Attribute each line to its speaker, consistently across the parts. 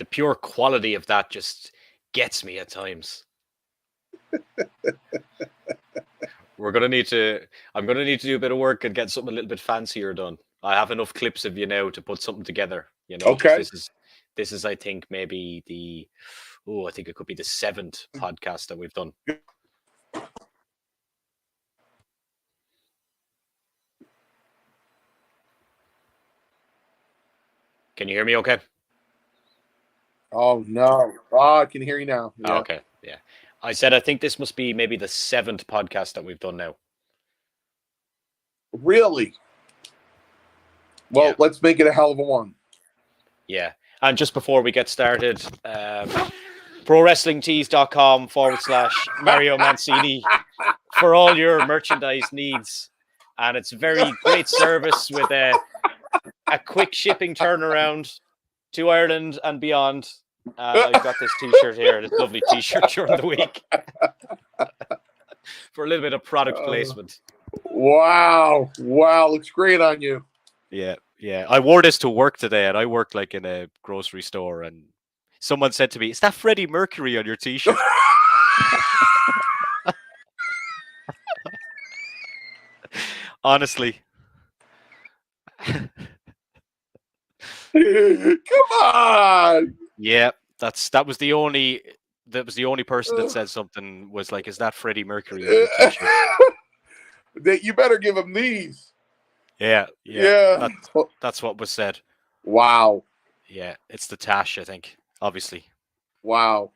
Speaker 1: the pure quality of that just gets me at times. I'm gonna need to do a bit of work and get something a little bit fancier done. I have enough clips of you now to put something together.
Speaker 2: Okay.
Speaker 1: This is I think maybe I think it could be the 7th podcast that we've done. Can you hear me okay?
Speaker 2: Oh, no. Oh, I can hear you now.
Speaker 1: Yeah. Oh, okay, yeah. I said I think this must be maybe the 7th podcast that we've done now.
Speaker 2: Really? Well, yeah. Let's make it a hell of a one.
Speaker 1: Yeah. And just before we get started, prowrestlingtees.com/Mario Mancini for all your merchandise needs. And it's very great service with a quick shipping turnaround to Ireland and beyond. And I've got this t-shirt here, this lovely t-shirt during the week for a little bit of product placement.
Speaker 2: Wow. Looks great on you.
Speaker 1: Yeah. I wore this to work today, and I work like in a grocery store, and someone said to me, "Is that Freddie Mercury on your t-shirt?" Honestly.
Speaker 2: Come on.
Speaker 1: Yeah, that was the only person that said something, was like, "Is that Freddie Mercury on your t-shirt?"
Speaker 2: You better give him these.
Speaker 1: Yeah. That's what was said.
Speaker 2: Wow.
Speaker 1: Yeah, it's the Tash, I think, obviously.
Speaker 2: Wow.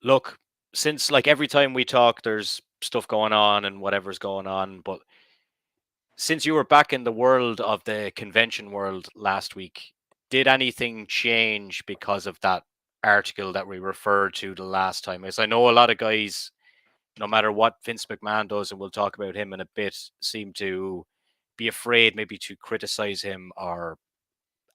Speaker 1: Look, since like every time we talk, there's stuff going on and whatever's going on, but since you were back in the world of the convention world last week, did anything change because of that article that we referred to the last time? Because I know a lot of guys, no matter what Vince McMahon does, and we'll talk about him in a bit, seem to be afraid maybe to criticize him or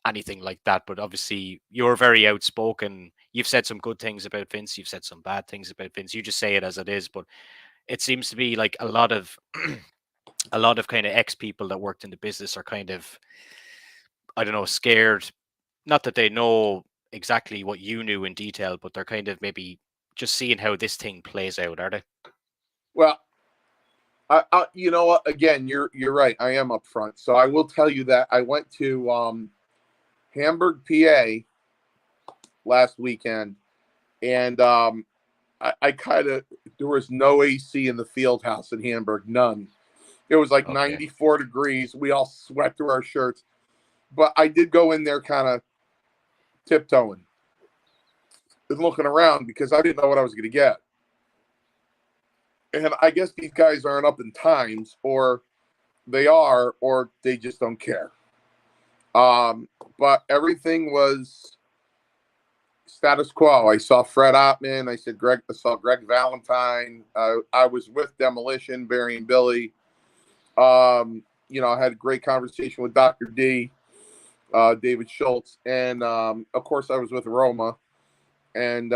Speaker 1: anything like that. But obviously you're very outspoken. You've said some good things about Vince. You've said some bad things about Vince. You just say it as it is. But it seems to be like a lot of kind of ex people that worked in the business are kind of, I don't know, scared. Not that they know exactly what you knew in detail, but they're kind of maybe just seeing how this thing plays out, are they?
Speaker 2: Well, I you know what? Again, you're right. I am upfront, so I will tell you that I went to Hamburg, PA, last weekend, and I kind of, there was no AC in the field house in Hamburg, none. It was like 94 degrees. We all sweat through our shirts, but I did go in there kind of tiptoeing and looking around because I didn't know what I was going to get. And I guess these guys aren't up in times, or they are, or they just don't care. But everything was status quo. I saw Fred Ottman. I saw Greg Valentine. I was with Demolition, Barry and Billy. I had a great conversation with Dr. D, David Schultz. And, of course, I was with Roma and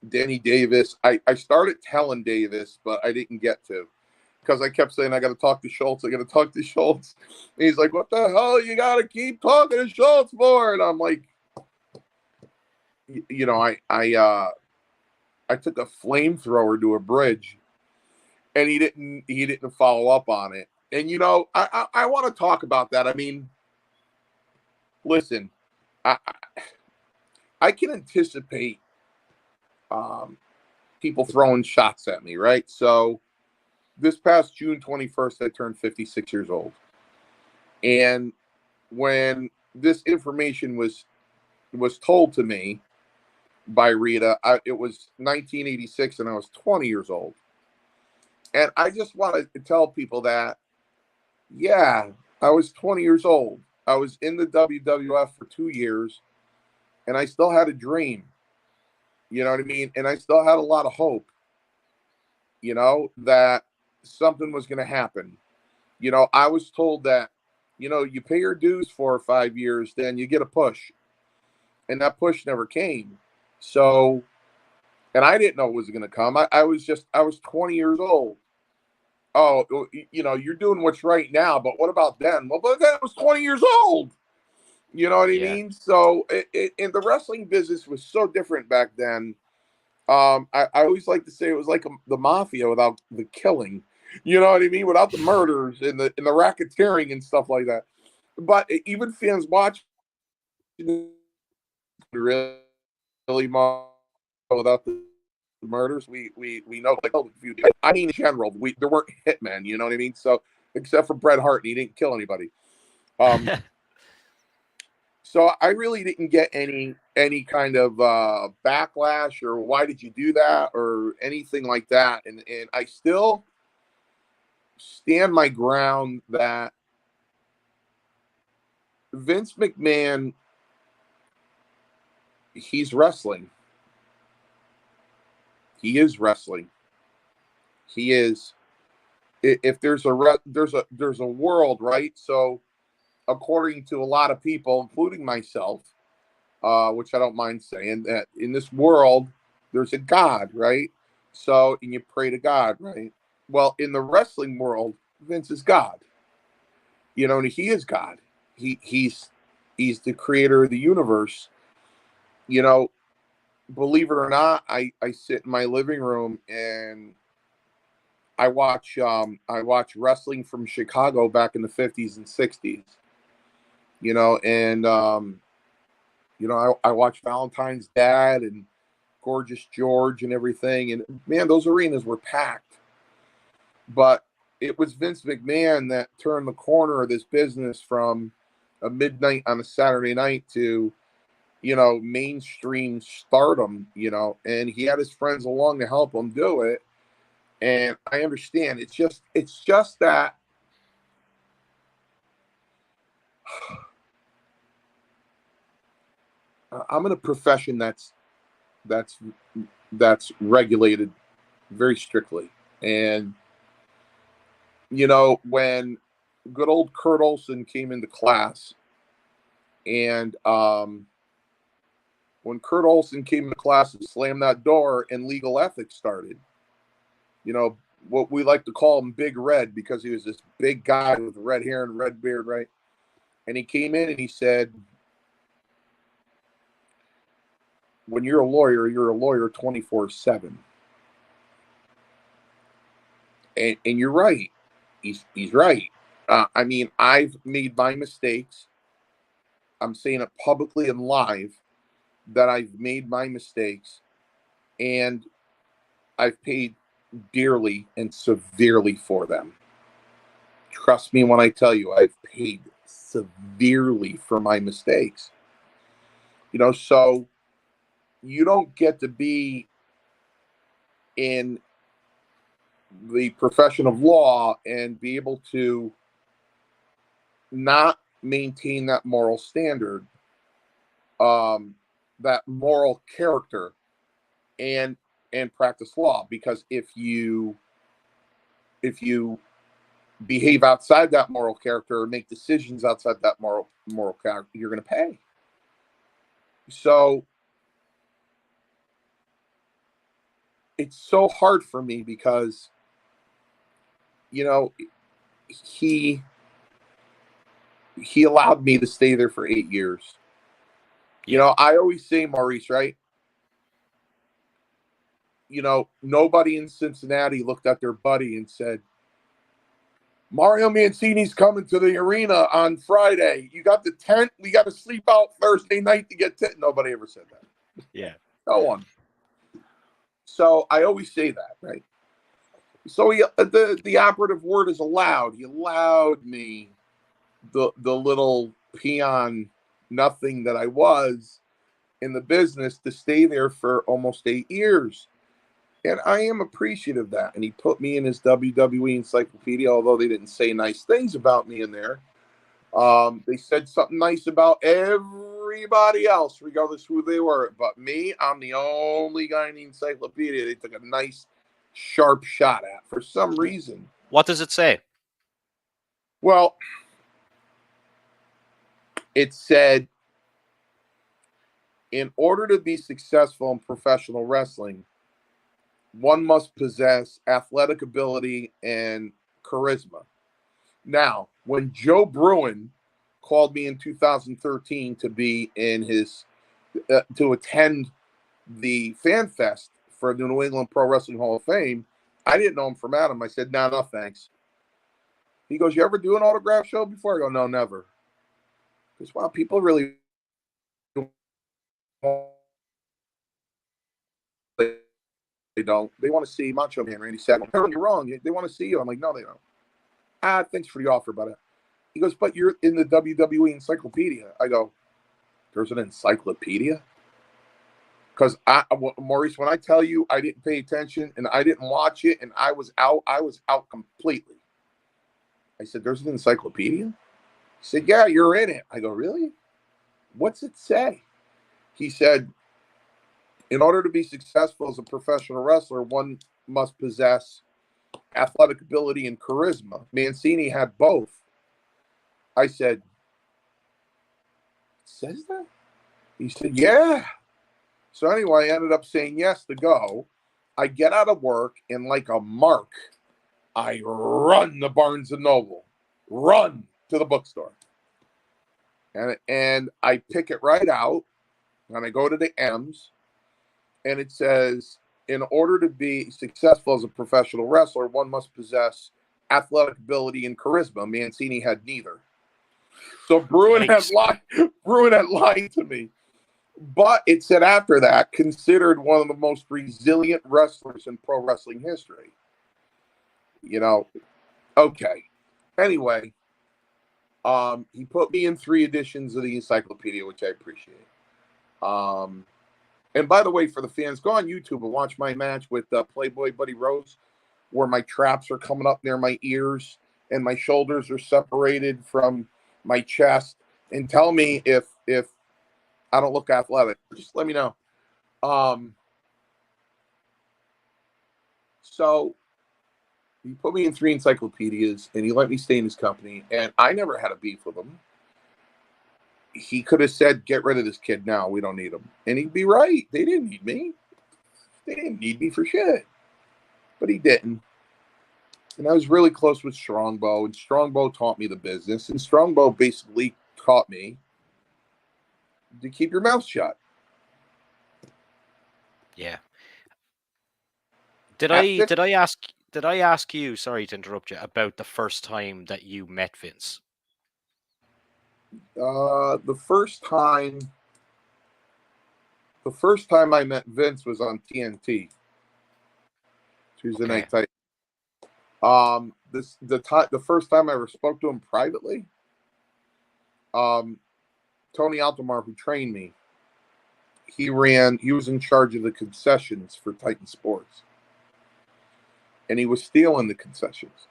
Speaker 2: Danny Davis. I started telling Davis, but I didn't get to, because I kept saying, I got to talk to Schultz. And he's like, what the hell? You got to keep talking to Schultz for? And I'm like, I took a flamethrower to a bridge, and he didn't follow up on it. And, I want to talk about that. I mean, listen, I can anticipate people throwing shots at me, right? So this past June 21st, I turned 56 years old. And when this information was told to me by Rita, it was 1986, and I was 20 years old. And I just wanted to tell people that, yeah, I was 20 years old. I was in the WWF for 2 years, and I still had a dream. You know what I mean? And I still had a lot of hope, that something was going to happen. I was told that, you pay your dues 4 or 5 years, then you get a push. And that push never came. So, and I didn't know it was going to come. I was 20 years old. Oh, you're doing what's right now, but what about then? Well, but then I was 20 years old. You know what I
Speaker 1: Yeah.
Speaker 2: mean? So, and the wrestling business was so different back then. I always like to say it was like the mafia without the killing. You know what I mean? Without the murders and the racketeering and stuff like that. But even fans watching really without the murders, we know like oh, I mean in general, there weren't hitmen. You know what I mean? So except for Bret Hart, and he didn't kill anybody. Um, So I really didn't get any kind of backlash or why did you do that or anything like that. And I still stand my ground that Vince McMahon, he's wrestling. He is wrestling. He is. If there's a world, right? So according to a lot of people, including myself, which I don't mind saying, that in this world, there's a God, right? So, and you pray to God, right? Well, in the wrestling world, Vince is God. You know, and he is God. He's the creator of the universe. You know, believe it or not, I sit in my living room and I watch wrestling from Chicago back in the 50s and 60s. You know, and you know, I watch Valentine's Dad and Gorgeous George and everything. And man, those arenas were packed. But it was Vince McMahon that turned the corner of this business from a midnight on a Saturday night to, you know, mainstream stardom, you know, and he had his friends along to help him do it. And I understand. It's just that I'm in a profession that's that's regulated very strictly. And you know, when good old Kurt Olson came into class, and when Kurt Olson came into class and slammed that door, and legal ethics started, you know, what we like to call him Big Red because he was this big guy with red hair and red beard, right? And he came in and he said, when you're a lawyer 24/7. And you're right. He's right. I mean, I've made my mistakes. I'm saying it publicly and live that I've made my mistakes and I've paid dearly and severely for them. Trust me when I tell you, I've paid severely for my mistakes. You know, so you don't get to be in the profession of law and be able to not maintain that moral standard, um, that moral character, and practice law. Because if you behave outside that moral character or make decisions outside that moral character, you're going to pay. So it's so hard for me because you know he he allowed me to stay there for 8 years. You
Speaker 1: Yeah.
Speaker 2: know, I always say, Maurice, right? You know, nobody in Cincinnati looked at their buddy and said, Mario Mancini's coming to the arena on Friday. You got the tent. We got to sleep out Thursday night to get tent. Nobody ever said that.
Speaker 1: Yeah.
Speaker 2: No one. So I always say that, right? So the operative word is allowed. He allowed me, the little peon nothing that I was in the business, to stay there for almost 8 years. And I am appreciative of that. And he put me in his WWE encyclopedia, although they didn't say nice things about me in there. They said something nice about everybody else, regardless who they were. But me, I'm the only guy in the encyclopedia they took a nice, sharp shot at for some reason.
Speaker 1: What does it say?
Speaker 2: Well, it said, in order to be successful in professional wrestling, one must possess athletic ability and charisma. Now, when Joe Bruin called me in 2013 to be in his to attend the Fan Fest for the New England Pro Wrestling Hall of Fame. I didn't know him from Adam. I said, no, thanks. He goes, you ever do an autograph show before? I go, no, never. Because, wow, people really they don't. They want to see Macho Man Randy Savage. You're wrong. They want to see you. I'm like, no, they don't. Thanks for the offer, but he goes, but you're in the WWE encyclopedia. I go, there's an encyclopedia? Because Maurice, when I tell you I didn't pay attention and I didn't watch it and I was out completely. I said, there's an encyclopedia? He said, yeah, you're in it. I go, really? What's it say? He said, in order to be successful as a professional wrestler, one must possess athletic ability and charisma. Mancini had both. I said, it says that? He said, yeah. So anyway, I ended up saying yes to go. I get out of work, and like a mark, I run to Barnes & Noble, run to the bookstore. And I pick it right out, and I go to the M's, and it says, in order to be successful as a professional wrestler, one must possess athletic ability and charisma. Mancini had neither. So Bruin had lied to me. But it said after that, considered one of the most resilient wrestlers in pro wrestling history. You know, okay. Anyway, he put me in 3 editions of the encyclopedia, which I appreciate. And by the way, for the fans, go on YouTube and watch my match with Playboy Buddy Rose, where my traps are coming up near my ears and my shoulders are separated from my chest. And tell me if I don't look athletic. Just let me know. So he put me in 3 encyclopedias and he let me stay in his company. And I never had a beef with him. He could have said, get rid of this kid now. We don't need him. And he'd be right. They didn't need me. They didn't need me for shit. But he didn't. And I was really close with Strongbow. And Strongbow taught me the business. And Strongbow basically taught me to keep your mouth shut.
Speaker 1: Yeah. Did I ask you, sorry to interrupt you, about the first time that you met Vince?
Speaker 2: The first time I met Vince was on TNT. Tuesday Night Titan. The first time I ever spoke to him privately, Tony Altomar, who trained me, he was in charge of the concessions for Titan Sports. And he was stealing the concessions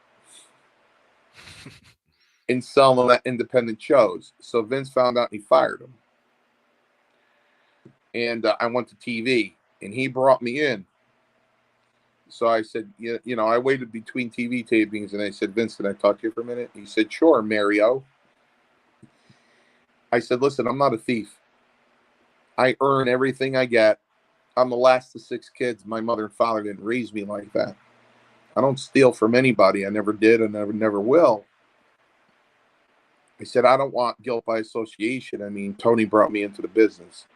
Speaker 2: and selling them at independent shows. So Vince found out and he fired him. And I went to TV and he brought me in. So I said, you know, I waited between TV tapings and I said, Vince, can I talk to you for a minute? He said, sure, Mario. I said, listen, I'm not a thief. I earn everything I get. I'm the last of 6 kids. My mother and father didn't raise me like that. I don't steal from anybody. I never did and I never will. I said, I don't want guilt by association. I mean, Tony brought me into the business.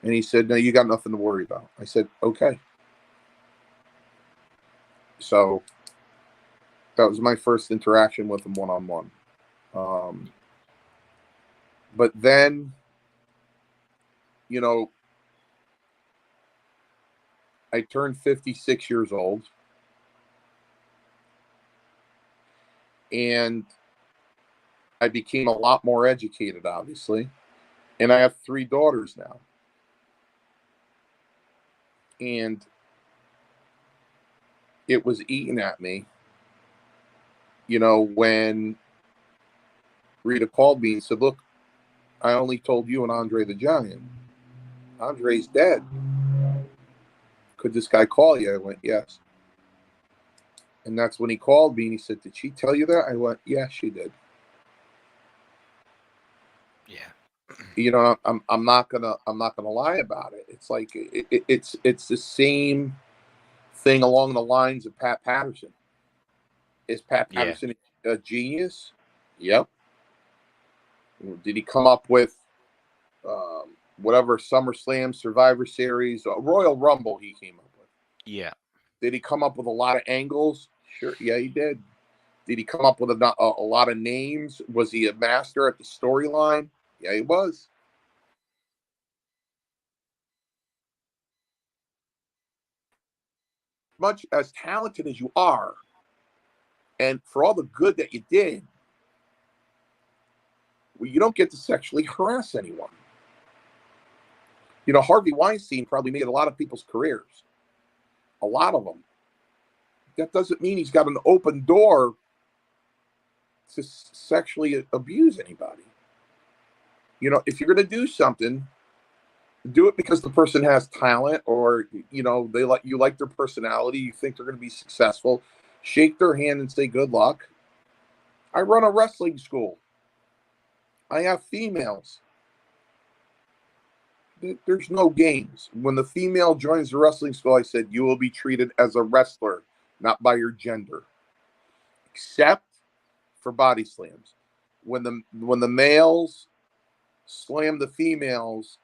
Speaker 2: And he said, no, you got nothing to worry about. I said, okay. So that was my first interaction with him one-on-one. But then, you know, I turned 56 years old. And I became a lot more educated, obviously. And I have 3 daughters now. And it was eating at me, you know, when Rita called me and said, look, I only told you and Andre the Giant. Andre's dead. Could this guy call you? I went, yes. And that's when he called me and he said, did she tell you that? I went, yeah, she did.
Speaker 1: Yeah.
Speaker 2: You know, I'm not gonna lie about it. It's like it's the same thing along the lines of Pat Patterson. Is Pat Patterson a genius? Yep. Did he come up with whatever SummerSlam, Survivor Series, Royal Rumble he came up with?
Speaker 1: Yeah.
Speaker 2: Did he come up with a lot of angles? Sure, yeah, he did. Did he come up with a lot of names? Was he a master at the storyline? Yeah, he was. Much as talented as you are, and for all the good that you did, well, you don't get to sexually harass anyone. You know, Harvey Weinstein probably made a lot of people's careers, a lot of them. That doesn't mean he's got an open door to sexually abuse anybody. You know, if you're going to do something, do it because the person has talent, or you know, you like their personality, you think they're going to be successful. Shake their hand and say good luck. I run a wrestling school. I have females. There's no games. When the female joins the wrestling school, I said, you will be treated as a wrestler, not by your gender, except for body slams. When the males slam the females,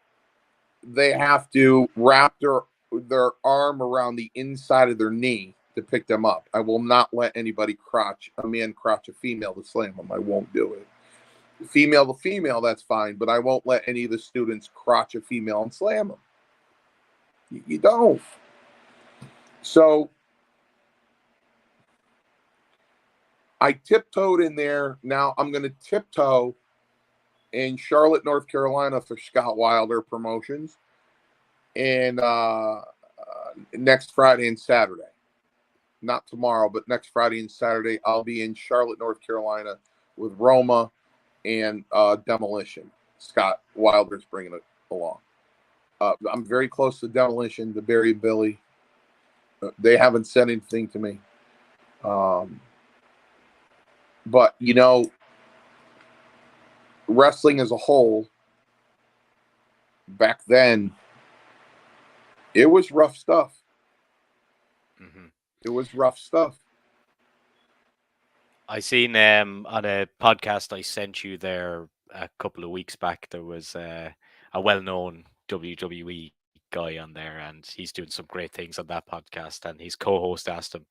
Speaker 2: they have to wrap their arm around the inside of their knee to pick them up. I will not let anybody a man crotch a female to slam them. I won't do it. Female to female, that's fine, but I won't let any of the students crotch a female and slam them. You don't. So I tiptoed in there. Now I'm going to tiptoe in Charlotte, North Carolina for Scott Wilder Promotions, and next Friday and Saturday. Not tomorrow, but next Friday and Saturday, I'll be in Charlotte, North Carolina with Roma and Demolition. Scott Wilder's bringing it along. I'm very close to Demolition, to Barry and Billy. They haven't said anything to me. But, you know, wrestling as a whole, back then, it was rough stuff. Mm-hmm. It was rough stuff.
Speaker 1: I seen on a podcast I sent you there a couple of weeks back, there was a well-known WWE guy on there, and he's doing some great things on that podcast. And his co-host asked him,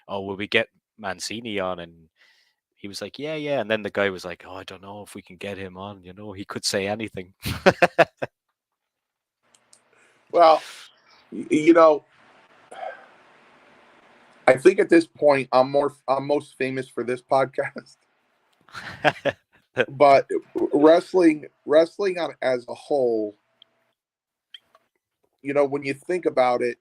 Speaker 1: "Oh, will we get Mancini on?" And he was like, "Yeah, yeah." And then the guy was like, "Oh, I don't know if we can get him on. You know, he could say anything."
Speaker 2: Well, you know, I think at this point I'm most famous for this podcast. But wrestling as a whole, you know, when you think about it,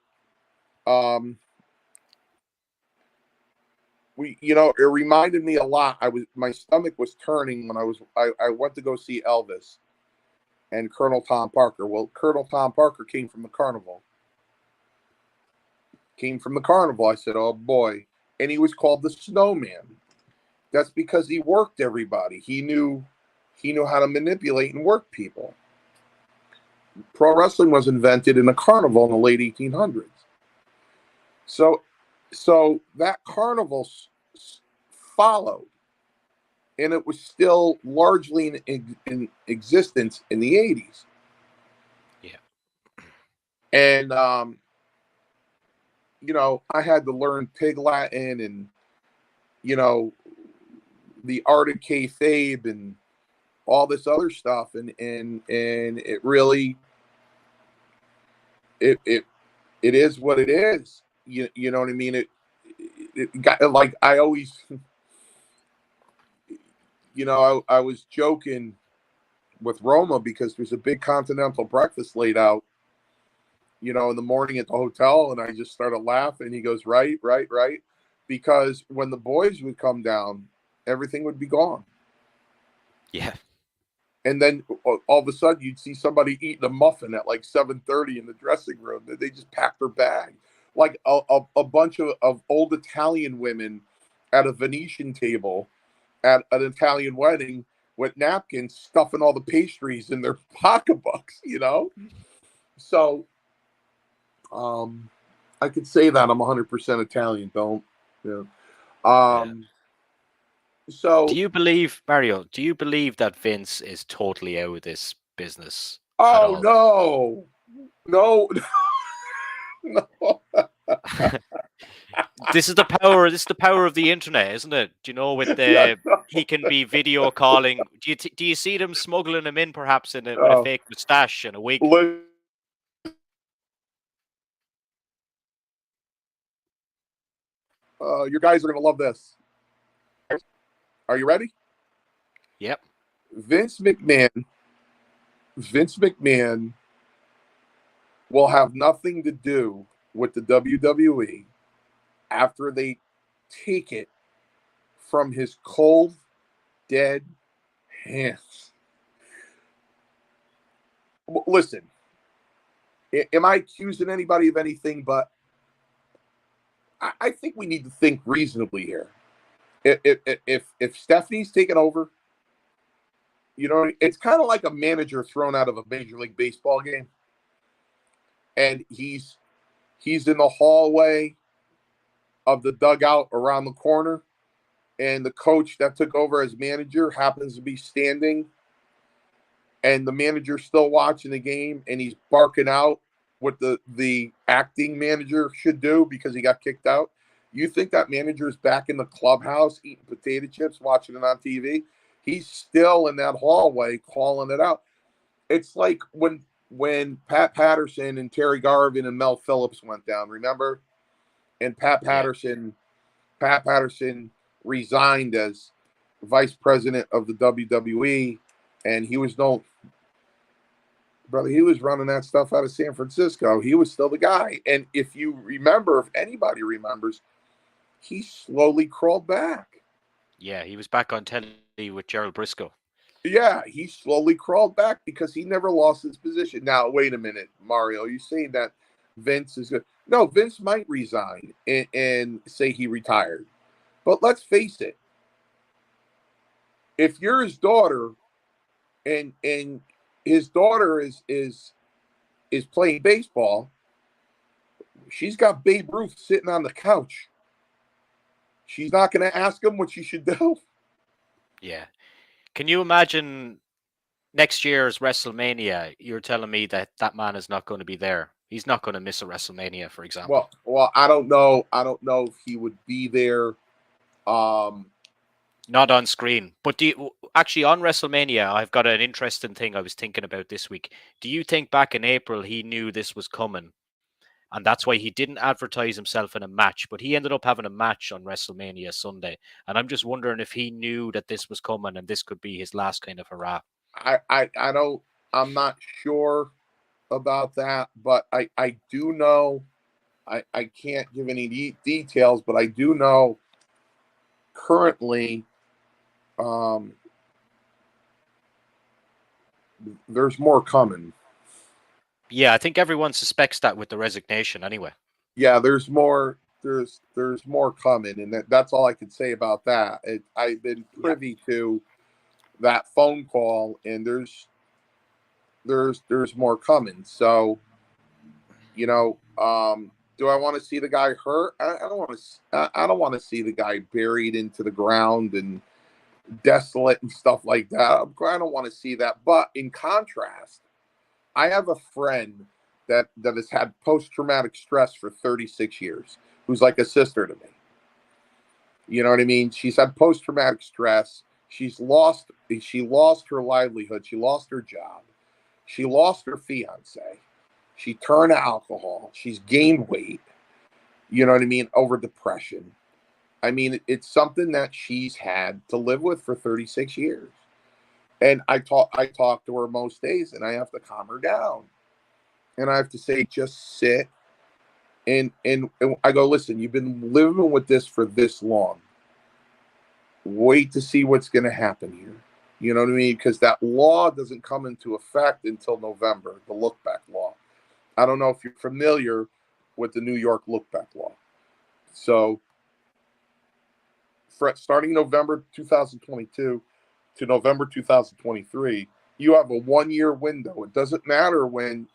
Speaker 2: it reminded me a lot. My stomach was turning when I went to go see Elvis and Colonel Tom Parker. Well, Colonel Tom Parker came from the carnival. I said, oh boy. And he was called the Snowman. That's because he worked everybody. He knew how to manipulate and work people. Pro wrestling was invented in a carnival in the late 1800s. So that carnival followed, and it was still largely in existence in the 80s.
Speaker 1: Yeah.
Speaker 2: And, you know, I had to learn Pig Latin and, you know, the art of kayfabe and all this other stuff. And it really, it is what it is. You know what I mean? It got, like, I always, you know, I was joking with Roma because there's a big continental breakfast laid out, you know, in the morning at the hotel. And I just started laughing. He goes, right. Because when the boys would come down, everything would be gone.
Speaker 1: Yeah.
Speaker 2: And then all of a sudden you'd see somebody eating a muffin at like 7:30 in the dressing room. They just packed their bag. Like a bunch of old Italian women at a Venetian table at an Italian wedding with napkins, stuffing all the pastries in their pocketbooks, you know? So I could say that I'm 100% Italian, don't. Yeah. So,
Speaker 1: Do you believe, Mario? Do you believe that Vince is totally out of this business at
Speaker 2: oh
Speaker 1: all?
Speaker 2: no, no, no.
Speaker 1: This is the power. This is the power of the internet, isn't it? Do you know? With
Speaker 2: Yeah,
Speaker 1: the
Speaker 2: no,
Speaker 1: he can be video calling. Do you see them smuggling him in, perhaps in with a
Speaker 2: no.
Speaker 1: fake mustache and a wig?
Speaker 2: Listen, you guys are gonna love this. Are you ready?
Speaker 1: Yep.
Speaker 2: Vince McMahon. Vince McMahon will have nothing to do with the WWE after they take it from his cold, dead hands. Listen, am I accusing anybody of anything? But I think we need to think reasonably here. If Stephanie's taken over, you know, it's kind of like a manager thrown out of a Major League Baseball game, and he's in the hallway of the dugout around the corner, and the coach that took over as manager happens to be standing, and the manager's still watching the game, and he's barking out what the acting manager should do because he got kicked out. You think that manager is back in the clubhouse eating potato chips, watching it on TV? He's still in that hallway calling it out. It's like when Pat Patterson and Terry Garvin and Mel Phillips went down, remember? And
Speaker 1: Yeah.
Speaker 2: Pat Patterson resigned as vice president of the WWE, and he was no brother. He was running that stuff out of San Francisco. He was still the guy. And if you remember, if anybody remembers, he slowly crawled back.
Speaker 1: Yeah. He was back on telly with Gerald Briscoe.
Speaker 2: Yeah, he slowly crawled back because he never lost his position. Now, wait a minute, Mario. You saying that Vince is good? No, Vince might resign and say he retired. But let's face it, if you're his daughter and his daughter is playing baseball, she's got Babe Ruth sitting on the couch. She's not going to ask him what she should do.
Speaker 1: Yeah. Can you imagine next year's WrestleMania? You're telling me that that man is not going to be there. He's not going to miss a WrestleMania, for example.
Speaker 2: Well, I don't know. I don't know if he would be there. Um,
Speaker 1: Not on screen. But do you, actually on WrestleMania, I've got an interesting thing I was thinking about this week. Do you think back in April he knew this was coming? And that's why he didn't advertise himself in a match, but he ended up having a match on WrestleMania Sunday. And I'm just wondering if he knew that this was coming and this could be his last kind of hurrah.
Speaker 2: I don't. I'm not sure about that, but I do know. I can't give any details, but I do know currently there's more coming.
Speaker 1: Yeah, I think everyone suspects that with the resignation anyway.
Speaker 2: Yeah, there's more. There's more coming, and that's all I can say about that. I've been privy to that phone call, and there's more coming. So, you know, do I want to see the guy hurt? I don't want to. I don't want to see the guy buried into the ground and desolate and stuff like that. I don't want to see that. But in contrast, I have a friend that has had post traumatic stress for 36 years, who's like a sister to me. You know what I mean? She's had post traumatic stress. She lost her livelihood. She lost her job. She lost her fiance. She turned to alcohol. She's gained weight. You know what I mean? Over depression. I mean, it's something that she's had to live with for 36 years. And I talk to her most days, and I have to calm her down. And I have to say, just sit. And I go, listen, you've been living with this for this long. Wait to see what's going to happen here. You know what I mean? Because that law doesn't come into effect until November, the look back law. I don't know if you're familiar with the New York look back law. So, starting November 2022 to November 2023, you have a 1 year window. It doesn't matter when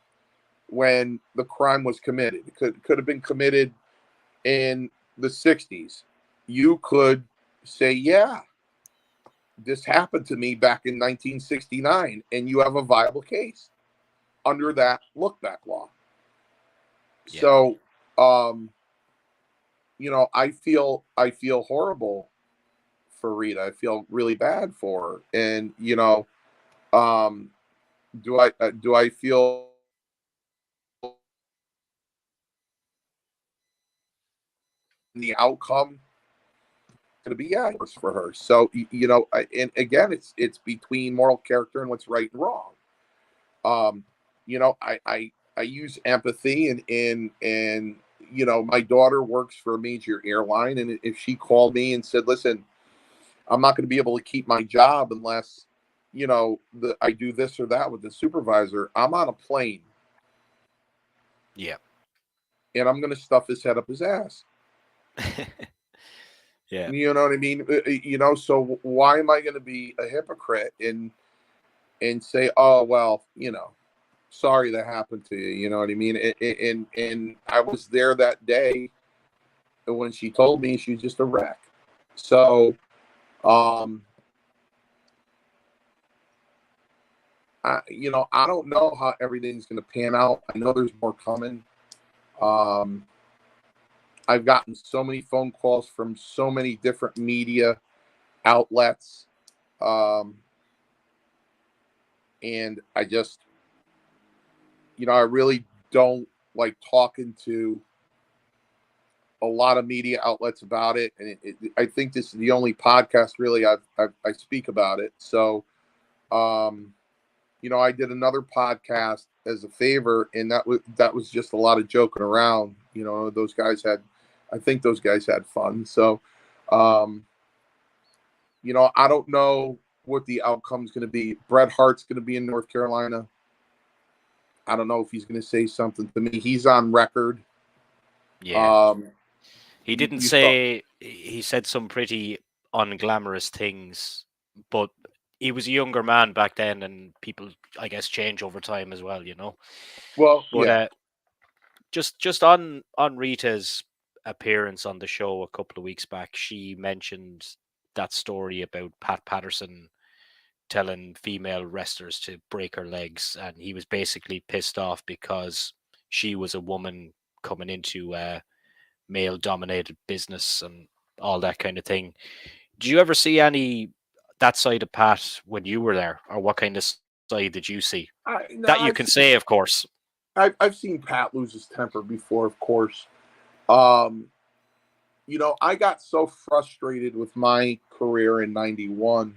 Speaker 2: the crime was committed. It could have been committed in the 60s. You could say, yeah, this happened to me back in 1969, and you have a viable case under that look back law.
Speaker 1: Yeah.
Speaker 2: So, I feel horrible for Rita. I feel really bad for her, and um, do I feel the outcome going to be for her? So and again, it's between moral character and what's right and wrong. I use empathy, and my daughter works for a major airline, and if she called me and said, "Listen, I'm not going to be able to keep my job unless I do this or that with the supervisor," I'm on a plane.
Speaker 1: Yeah.
Speaker 2: And I'm going to stuff his head up his ass.
Speaker 1: Yeah.
Speaker 2: You know what I mean? So why am I going to be a hypocrite and say, "Oh, well, sorry that happened to you." You know what I mean? And I was there that day, and when she told me, she's just a wreck. So, I don't know how everything's going to pan out. I know there's more coming. I've gotten so many phone calls from so many different media outlets. And I just, I really don't like talking to a lot of media outlets about it. And I think this is the only podcast really I speak about it. So, I did another podcast as a favor, and that was just a lot of joking around. I think those guys had fun. So, I don't know what the outcome is going to be. Bret Hart's going to be in North Carolina. I don't know if he's going to say something to me. He's on record.
Speaker 1: Yeah. He didn't
Speaker 2: you saw,
Speaker 1: say, he said some pretty unglamorous things, but he was a younger man back then, and people, I guess, change over time as well,
Speaker 2: well,
Speaker 1: But
Speaker 2: yeah.
Speaker 1: just on Rita's appearance on the show a couple of weeks back, she mentioned that story about Pat Patterson telling female wrestlers to break her legs, and he was basically pissed off because she was a woman coming into male dominated business and all that kind of thing. Did you ever see that side of Pat when you were there, or what kind of side did you see?
Speaker 2: No,
Speaker 1: That you can say, of course.
Speaker 2: I've seen Pat lose his temper before, of course. I got so frustrated with my career in '91.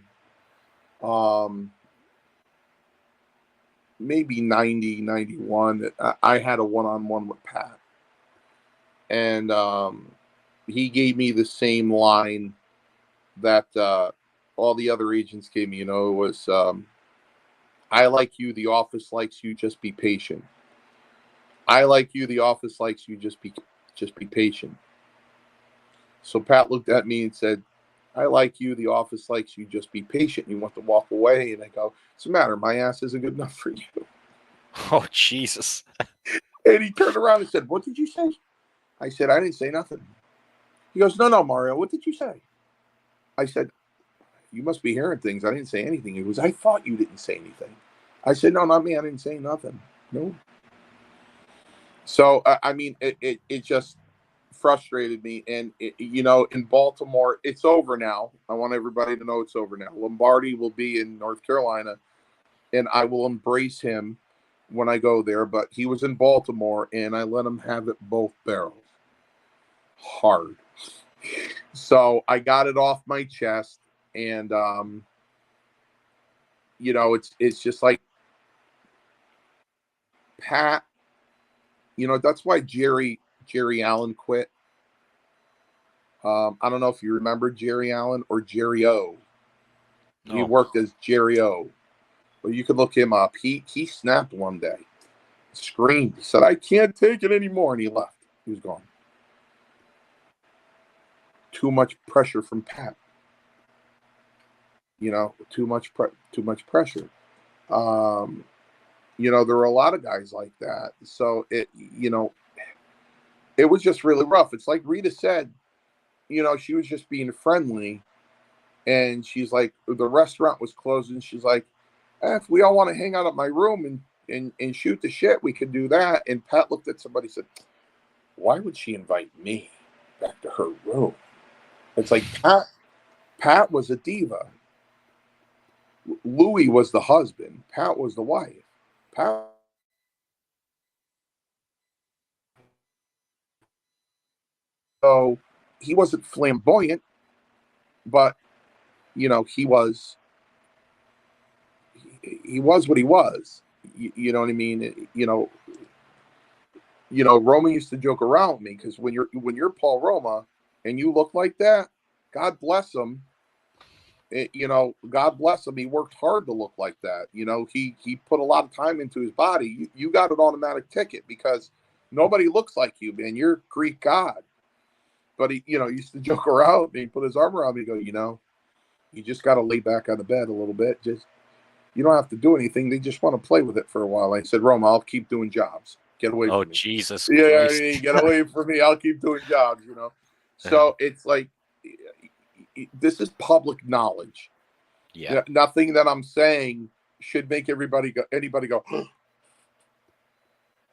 Speaker 2: Maybe 90, 91. I had a one-on-one with Pat, and he gave me the same line that all the other agents gave me. It was, "I like you, the office likes you, just be patient. I like you, the office likes you, just be patient." So Pat looked at me and said, "I like you, the office likes you, just be patient." And he wants to walk away, and I go, "What's the matter? My ass isn't good enough for you."
Speaker 1: Oh, Jesus.
Speaker 2: And he turned around and said, "What did you say?" I said, "I didn't say nothing." He goes, "No, Mario, what did you say?" I said, "You must be hearing things. I didn't say anything." He goes, "I thought you didn't say anything." I said, "No, not me. I didn't say nothing. No." So, I mean, it just frustrated me. And, in Baltimore, it's over now. I want everybody to know it's over now. Lombardi will be in North Carolina, and I will embrace him when I go there. But he was in Baltimore, and I let him have it both barrels. Hard. So I got it off my chest, and it's just like Pat. That's why Jerry Allen quit. I don't know if you remember Jerry Allen or Jerry O. He
Speaker 1: No.
Speaker 2: worked as Jerry O. But you can look him up. He snapped one day, screamed, said, "I can't take it anymore," and he left. He was gone. Too much pressure from Pat. Too much pressure. There were a lot of guys like that. So it was just really rough. It's like Rita said, she was just being friendly. And she's like, the restaurant was closed, and she's like, if we all want to hang out at my room and shoot the shit, we could do that. And Pat looked at somebody and said, why would she invite me back to her room? It's like Pat was a diva. Louis was the husband. Pat was the wife. Pat, so he wasn't flamboyant, but he was what he was. You know what I mean? Roma used to joke around with me because when you're Paul Roma and you look like that, God bless him. God bless him. He worked hard to look like that. He put a lot of time into his body. You got an automatic ticket because nobody looks like you, man. You're Greek god. But he used to joke around with me, put his arm around me, and go, you just got to lay back on the bed a little bit. Just you don't have to do anything. They just want to play with it for a while. I said, Roma, I'll keep doing jobs. Get away from me.
Speaker 1: Jesus
Speaker 2: Yeah,
Speaker 1: Christ.
Speaker 2: get away from me. I'll keep doing jobs. So it's like this is public knowledge.
Speaker 1: Yeah.
Speaker 2: Nothing that I'm saying should make anybody go,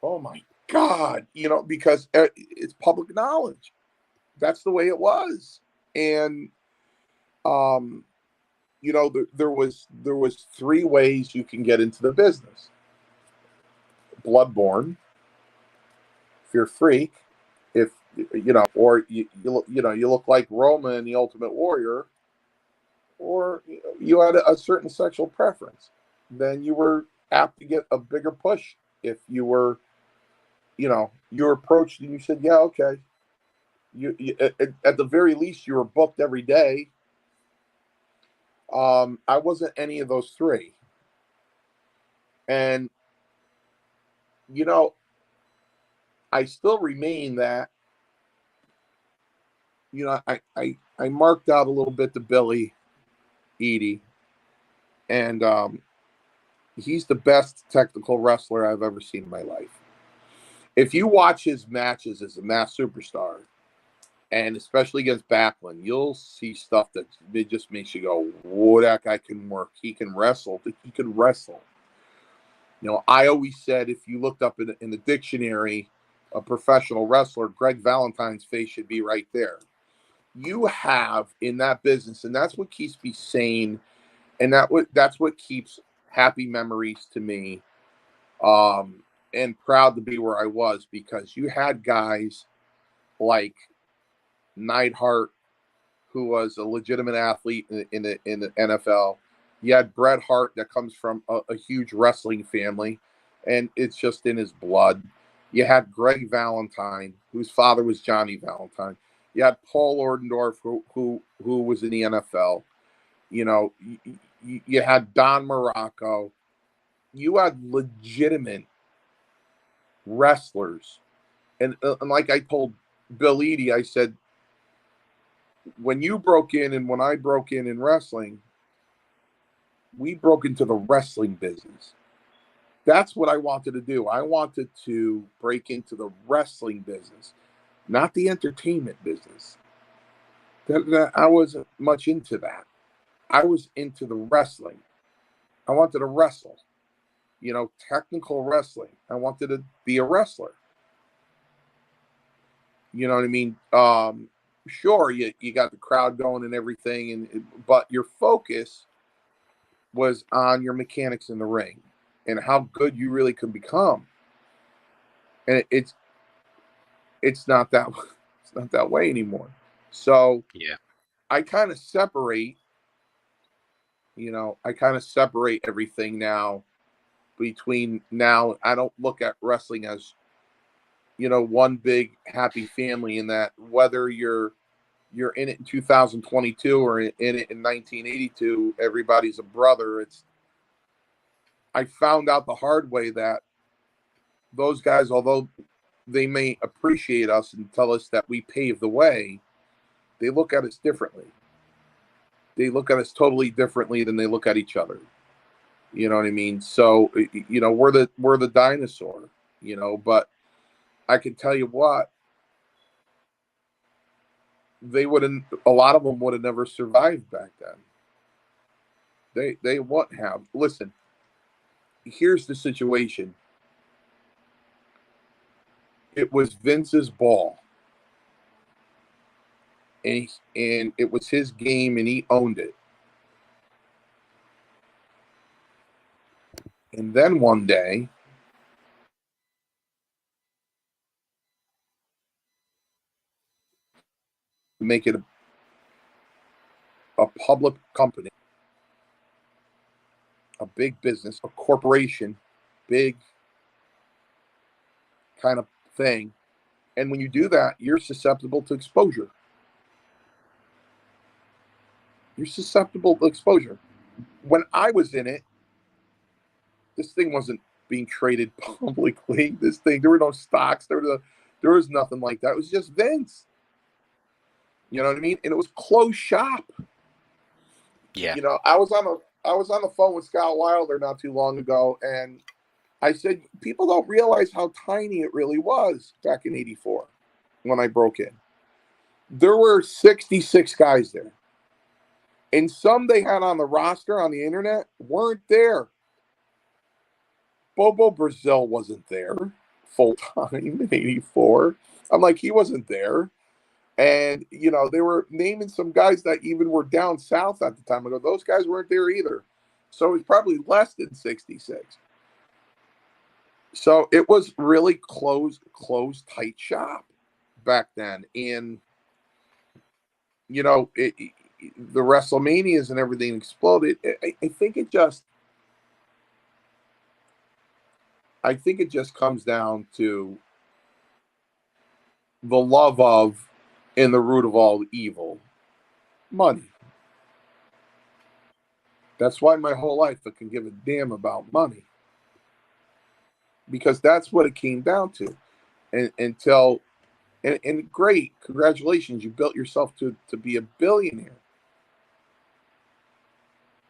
Speaker 2: oh my God, because it's public knowledge. That's the way it was. And, there was 3 ways you can get into the business. Bloodborne, if you're a freak, if, or you look like Roma in The Ultimate Warrior, or you had a certain sexual preference, then you were apt to get a bigger push. If you were, you were approached and you said, yeah, okay. You at the very least, you were booked every day. I wasn't any of those 3. And, I still remain that, I marked out a little bit to Billy Eadie, and he's the best technical wrestler I've ever seen in my life. If you watch his matches as a mass superstar, and especially against Backlund, you'll see stuff that it just makes you go, whoa, that guy can work. He can wrestle. He can wrestle. I always said if you looked up in the dictionary a professional wrestler, Greg Valentine's face should be right there. You have in that business, and that's what keeps me sane, and that's what keeps happy memories to me, and proud to be where I was, because you had guys like Neidhart, who was a legitimate athlete in the NFL. You had Bret Hart, that comes from a huge wrestling family, and it's just in his blood. You had Greg Valentine, whose father was Johnny Valentine. You had Paul Ordendorff, who was in the NFL. You had Don Morocco. You had legitimate wrestlers, and like I told Bill Eadie, I said, when you broke in and when I broke in wrestling, we broke into the wrestling business. That's what I wanted to do. I wanted to break into the wrestling business, not the entertainment business. I wasn't much into that. I was into the wrestling. I wanted to wrestle, technical wrestling. I wanted to be a wrestler. You know what I mean? Sure, you got the crowd going and everything, but your focus was on your mechanics in the ring and how good you really could become. And it's not that way anymore. So
Speaker 1: Yeah.
Speaker 2: I kind of separate, everything now between now. I don't look at wrestling as, one big happy family, in that whether you're in it in 2022 or in it in 1982, everybody's a brother. I found out the hard way that those guys, although they may appreciate us and tell us that we paved the way, they look at us differently. They look at us totally differently than they look at each other. You know what I mean? So, we're the dinosaur, but I can tell you what, they wouldn't. A lot of them would have never survived back then. They wouldn't have. Listen, here's the situation. It was Vince's ball, and it was his game, and he owned it. And then one day, make it a public company, a big business, a corporation, big kind of thing. And when you do that, you're susceptible to exposure. You're susceptible to exposure. When I was in it, this thing wasn't being traded publicly. This thing, there were no stocks. There was nothing like that. It was just Vince. You know what I mean? And it was closed shop.
Speaker 1: Yeah.
Speaker 2: You know, I was on the phone with Scott Wilder not too long ago, and I said, people don't realize how tiny it really was back in '84 when I broke in. There were 66 guys there. And some they had on the roster on the internet weren't there. Bobo Brazil wasn't there full time in '84. I'm like, he wasn't there. And, you know, they were naming some guys that even were down south at the time. I go, those guys weren't there either. So it was probably less than 66. So it was really closed, tight shop back then. And, you know, the WrestleManias and everything exploded. I think it just comes down to the love of and the root of all evil, money. That's why my whole life I can give a damn about money. Because that's what it came down to. And great, congratulations, you built yourself to be a billionaire.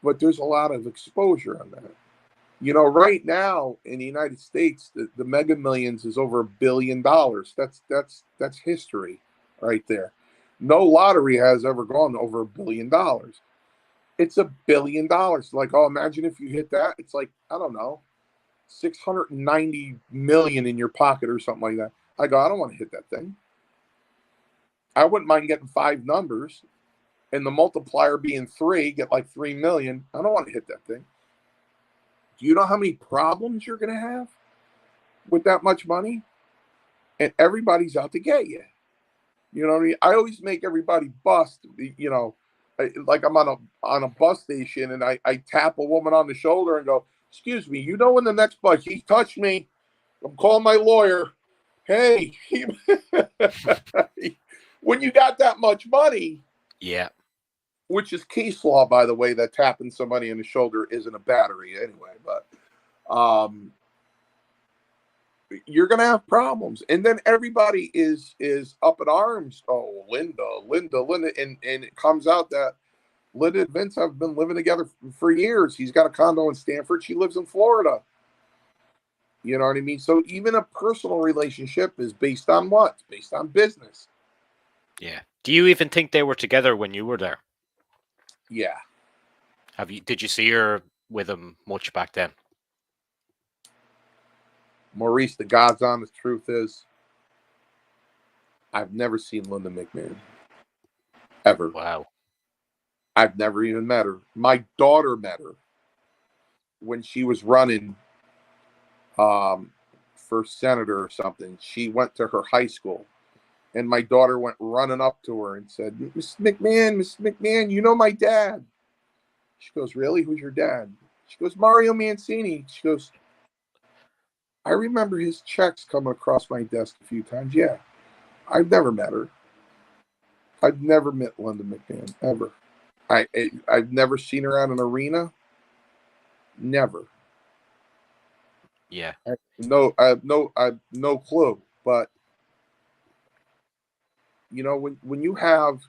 Speaker 2: But there's a lot of exposure on that. You know, right now in the United States, the Mega Millions is over $1 billion. That's history right there. No lottery has ever gone over $1 billion. It's $1 billion. Like, oh, imagine if you hit that. It's like, I don't know, 690 million in your pocket or something like that. I go, I don't want to hit that thing. I wouldn't mind getting 5 numbers and the multiplier being 3, get like 3 million. I don't want to hit that thing. Do you know how many problems you're going to have with that much money? And everybody's out to get you. You know what I mean? I always make everybody bust, you know, like I'm on a bus station and I tap a woman on the shoulder and go, excuse me, you know, when the next bus, he touched me, I'm calling my lawyer. Hey, when you got that much money,
Speaker 1: yeah,
Speaker 2: which is case law, by the way, that tapping somebody in the shoulder isn't a battery anyway, but you're going to have problems. And then everybody is up in arms. Oh, Linda. And it comes out that Linda and Vince have been living together for years. He's got a condo in Stanford. She lives in Florida. You know what I mean? So even a personal relationship is based on what? It's based on business.
Speaker 1: Yeah. Do you even think they were together when you were there?
Speaker 2: Yeah.
Speaker 1: Did you see her with him much back then?
Speaker 2: Maurice, the God's honest truth is, I've never seen Linda McMahon. Ever.
Speaker 1: Wow.
Speaker 2: I've never even met her. My daughter met her when she was running for senator or something. She went to her high school. And my daughter went running up to her and said, Miss McMahon, you know my dad. She goes, really? Who's your dad? She goes, Mario Mancini. She goes, I remember his checks coming across my desk a few times. Yeah. I've never met her. I've never met Linda McMahon, ever. I've never seen her at an arena. Never.
Speaker 1: Yeah.
Speaker 2: I have no clue. But you know, when you have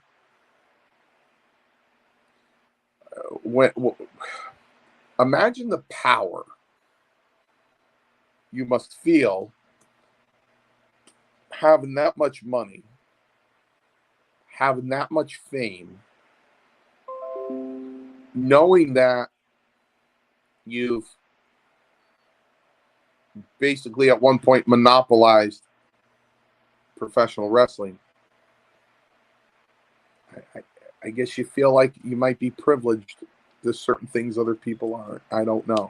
Speaker 2: imagine the power you must feel having that much money, having that much fame, knowing that you've basically at one point monopolized professional wrestling, I guess you feel like you might be privileged. There's certain things other people aren't. I don't know.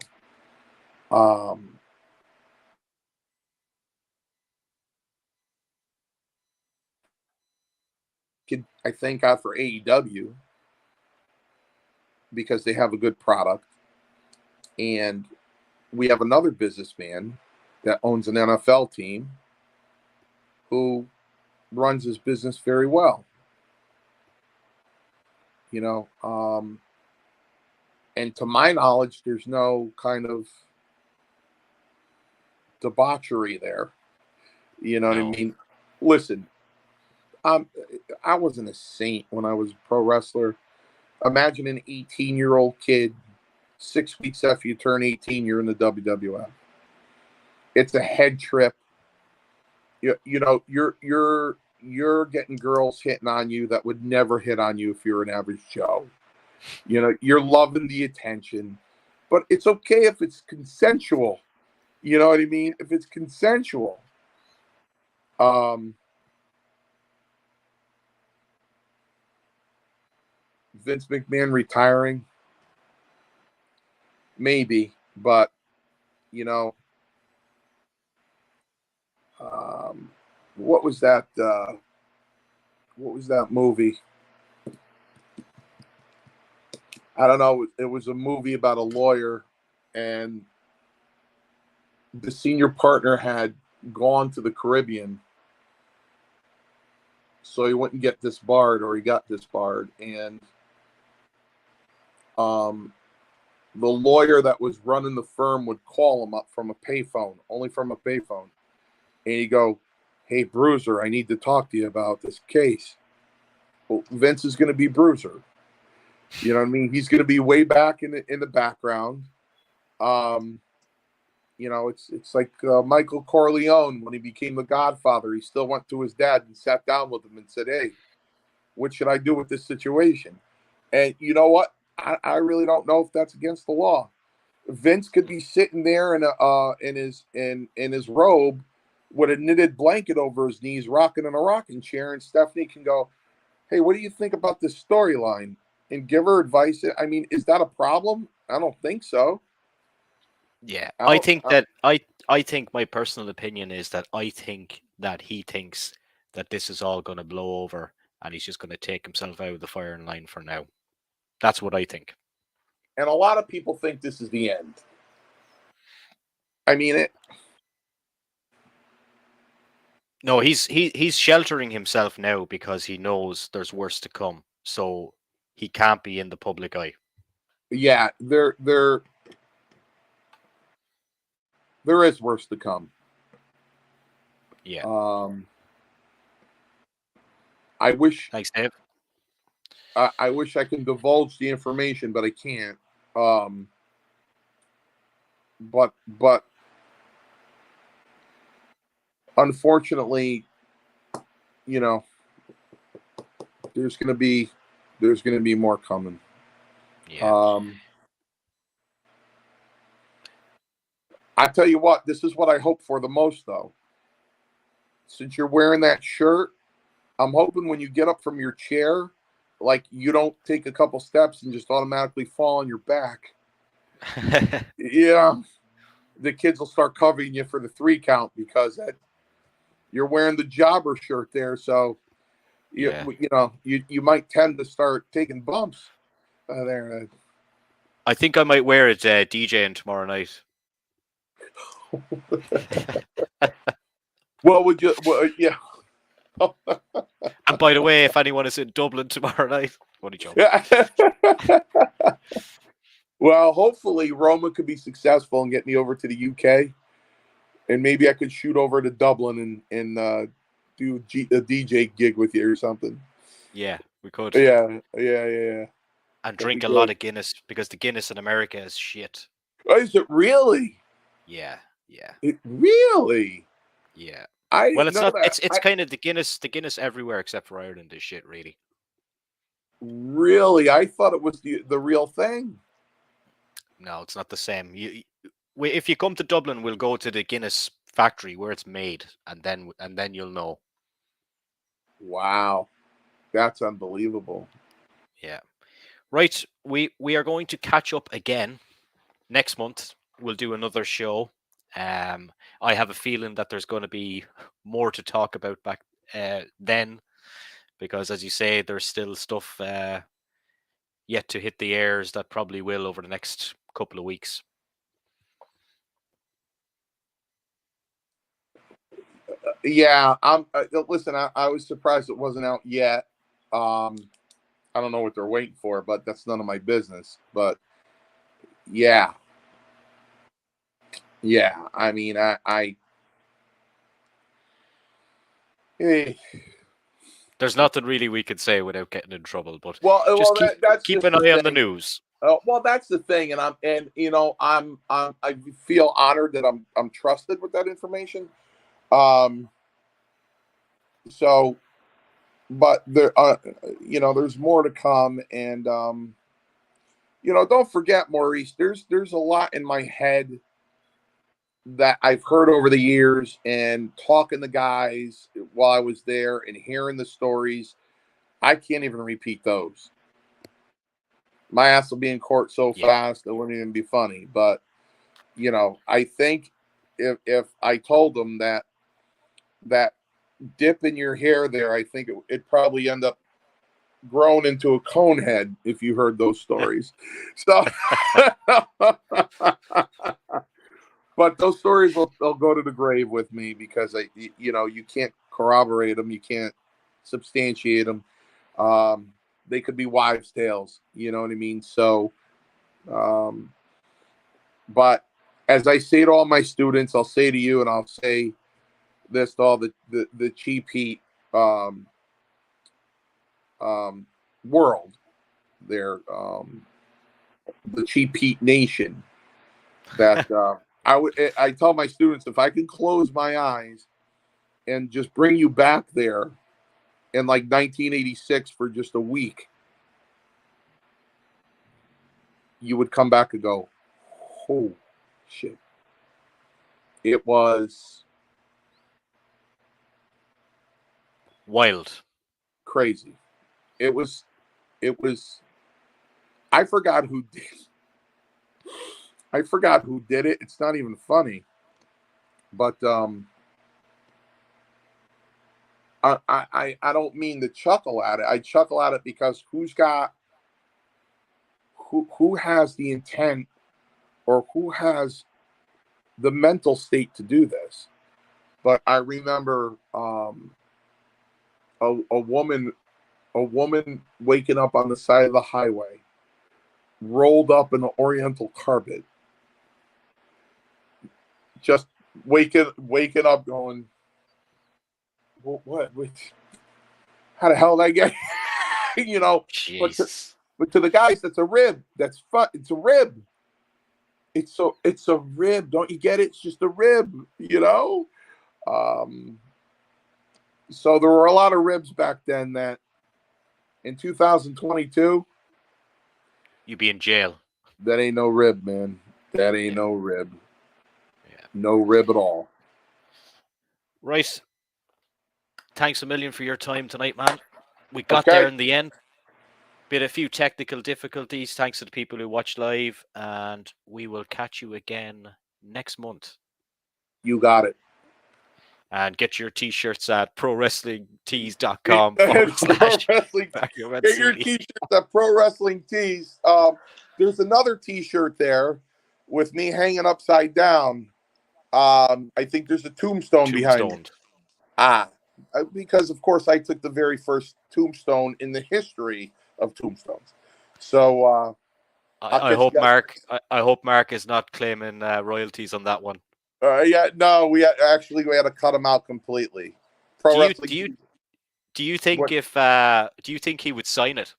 Speaker 2: I thank God for AEW because they have a good product. And we have another businessman that owns an NFL team who runs his business very well. You know, and to my knowledge, there's no kind of debauchery there. You know what I mean? Listen, I wasn't a saint when I was a pro wrestler. Imagine an 18-year-old kid, 6 weeks after you turn 18, you're in the WWF. It's a head trip. You know, you're getting girls hitting on you that would never hit on you if you're an average Joe. You know, you're loving the attention, but it's okay if it's consensual. You know what I mean? If it's consensual. Vince McMahon retiring, maybe, but you know, what was that? What was that movie? I don't know. It was a movie about a lawyer, and the senior partner had gone to the Caribbean, so he wouldn't get disbarred, or he got disbarred, and the lawyer that was running the firm would call him up from a payphone, only from a payphone, and he'd go, "Hey, Bruiser, I need to talk to you about this case." Well, Vince is going to be Bruiser. You know what I mean? He's going to be way back in the background. You know, it's like Michael Corleone when he became the Godfather. He still went to his dad and sat down with him and said, "Hey, what should I do with this situation?" And you know what? I really don't know if that's against the law. Vince could be sitting there in his robe with a knitted blanket over his knees, rocking in a rocking chair, and Stephanie can go, "Hey, what do you think about this storyline?" and give her advice. I mean, is that a problem? I don't think so.
Speaker 1: Yeah, I think that I think my personal opinion is that I think that he thinks that this is all going to blow over and he's just going to take himself out of the firing line for now. That's what I think.
Speaker 2: And a lot of people think this is the end. I mean,
Speaker 1: No, he's sheltering himself now because he knows there's worse to come. So he can't be in the public eye.
Speaker 2: Yeah, there is worse to come.
Speaker 1: Yeah.
Speaker 2: I wish.
Speaker 1: Thanks, Dave.
Speaker 2: I wish I could divulge the information, but I can't. But unfortunately, you know, there's gonna be more coming.
Speaker 1: Yeah.
Speaker 2: I tell you what, this is what I hope for the most, though. Since you're wearing that shirt, I'm hoping when you get up from your chair, like you don't take a couple steps and just automatically fall on your back. Yeah, the kids will start covering you for the 3 count because you're wearing the jobber shirt there. So you know you might tend to start taking bumps there.
Speaker 1: I think I might wear it DJing tomorrow night.
Speaker 2: Well, would you? Well, yeah.
Speaker 1: And by the way, if anyone is in Dublin tomorrow night, what a joke.
Speaker 2: Well, hopefully Roma could be successful and get me over to the UK, and maybe I could shoot over to Dublin and do a DJ gig with you or something.
Speaker 1: Yeah, we could.
Speaker 2: Yeah.
Speaker 1: And drink a lot of Guinness because the Guinness in America is shit.
Speaker 2: Oh, is it really?
Speaker 1: Yeah.
Speaker 2: It really?
Speaker 1: Yeah.
Speaker 2: I
Speaker 1: Well,
Speaker 2: didn't
Speaker 1: it's
Speaker 2: know
Speaker 1: not.
Speaker 2: that.
Speaker 1: It's kind of the Guinness everywhere except for Ireland is shit, really.
Speaker 2: Really, I thought it was the real thing.
Speaker 1: No, it's not the same. If you come to Dublin, we'll go to the Guinness factory where it's made, and then you'll know.
Speaker 2: Wow, that's unbelievable.
Speaker 1: Yeah. Right. We are going to catch up again next month. We'll do another show. I have a feeling that there's going to be more to talk about back then, because as you say, there's still stuff yet to hit the airs that probably will over the next couple of weeks.
Speaker 2: Yeah, I'm. Listen, I was surprised it wasn't out yet. I don't know what they're waiting for, but that's none of my business. But yeah, yeah. I mean, eh.
Speaker 1: There's nothing really we could say without getting in trouble, but just
Speaker 2: Well, that's
Speaker 1: keep
Speaker 2: just
Speaker 1: an
Speaker 2: the
Speaker 1: eye on the
Speaker 2: thing.
Speaker 1: news.
Speaker 2: Well, that's the thing, and I feel honored that I'm trusted with that information. Um, so, but there's more to come, and don't forget, Maurice. There's a lot in my head that I've heard over the years, and talking to guys while I was there and hearing the stories. I can't even repeat those. My ass will be in court so
Speaker 1: Yeah.
Speaker 2: fast it wouldn't even be funny. But I think if I told them that dip in your hair there, I think it'd probably end up grown into a cone head if you heard those stories. So, but those stories they'll go to the grave with me because you can't corroborate them, you can't substantiate them. They could be wives' tales, you know what I mean? So, um, but as I say to all my students, I'll say to you, and I'll say this to all the cheap heat um, world. They're the cheap heat nation. That I tell my students, if I can close my eyes and just bring you back there in like 1986 for just a week, you would come back and go, "Oh shit!" It was
Speaker 1: Wild.
Speaker 2: crazy. It was. It was. I forgot who did. I forgot who did it. It's not even funny, but I don't mean to chuckle at it. I chuckle at it because who has the intent or who has the mental state to do this? But I remember a woman waking up on the side of the highway, rolled up in an oriental carpet, just waking up going, what? How the hell did I get but
Speaker 1: Jesus.
Speaker 2: to the guys, that's a rib. That's fun. It's a rib. It's a rib. Don't you get it? It's just a rib. Um, so there were a lot of ribs back then that in 2022,
Speaker 1: You'd be in jail.
Speaker 2: that ain't no rib, man. That ain't
Speaker 1: Yeah.
Speaker 2: no rib.
Speaker 1: Yeah.
Speaker 2: No rib at all.
Speaker 1: Right. Thanks a million for your time tonight, man. We got there
Speaker 2: Okay.
Speaker 1: in the end. Been a few technical difficulties. Thanks to the people who watched live, and we will catch you again next month.
Speaker 2: You got it.
Speaker 1: And get your t-shirts at prowrestlingtees.com
Speaker 2: Pro Wrestling.
Speaker 1: /Mario
Speaker 2: Get your
Speaker 1: Mancini.
Speaker 2: t-shirts at Pro Wrestling Tees. There's another t-shirt there with me hanging upside down. I think there's a tombstone behind it. Because of course I took the very first tombstone in the history of tombstones. So I'll
Speaker 1: I
Speaker 2: catch you
Speaker 1: hope
Speaker 2: guys.
Speaker 1: I hope Mark is not claiming royalties on that one.
Speaker 2: Yeah, no, we had to cut them out completely. Pro Wrestling.
Speaker 1: Do you think
Speaker 2: What?
Speaker 1: do you think he would sign it?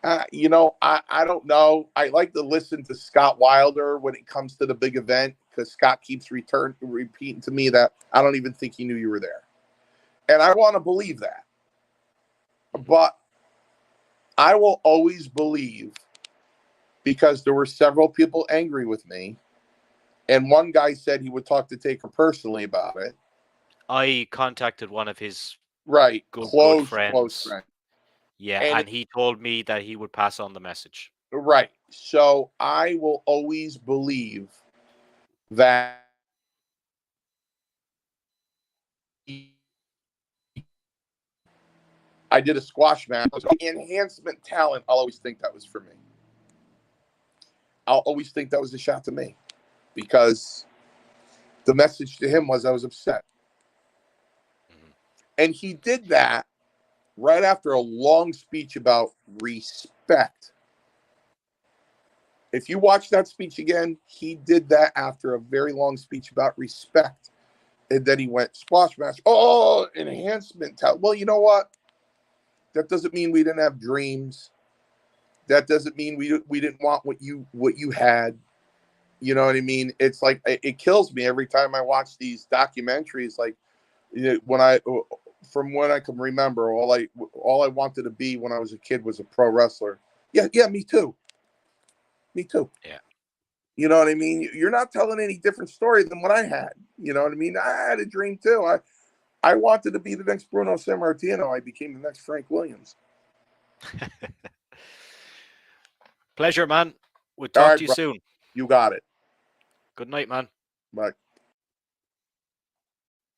Speaker 2: I don't know. I like to listen to Scott Wilder when it comes to the big event because Scott keeps repeating to me that I don't even think he knew you were there. And I want to believe that. But I will always believe, because there were several people angry with me. And one guy said he would talk to Taker personally about it.
Speaker 1: I contacted one of his
Speaker 2: close
Speaker 1: friends.
Speaker 2: friend.
Speaker 1: Yeah, and he told me that he would pass on the message.
Speaker 2: Right. So I will always believe that I did a squash match. Enhancement talent, I'll always think that was for me. I'll always think that was a shot to me, because the message to him was I was upset. And he did that right after a long speech about respect. If you watch that speech again, he did that after a very long speech about respect. And then he went squash match. Oh, enhancement talent. Well, you know what? That doesn't mean we didn't have dreams. That doesn't mean we didn't want what you had. You know what I mean? It's like, it kills me every time I watch these documentaries. Like, from when I can remember, all I wanted to be when I was a kid was a pro wrestler. Yeah, me too.
Speaker 1: Yeah.
Speaker 2: You know what I mean? You're not telling any different story than what I had. You know what I mean? I had a dream too. I wanted to be the next Bruno Sammartino. I became the next Frank Williams.
Speaker 1: Pleasure, man. We'll talk to you soon.
Speaker 2: You got it.
Speaker 1: Good night, man.
Speaker 2: Bye.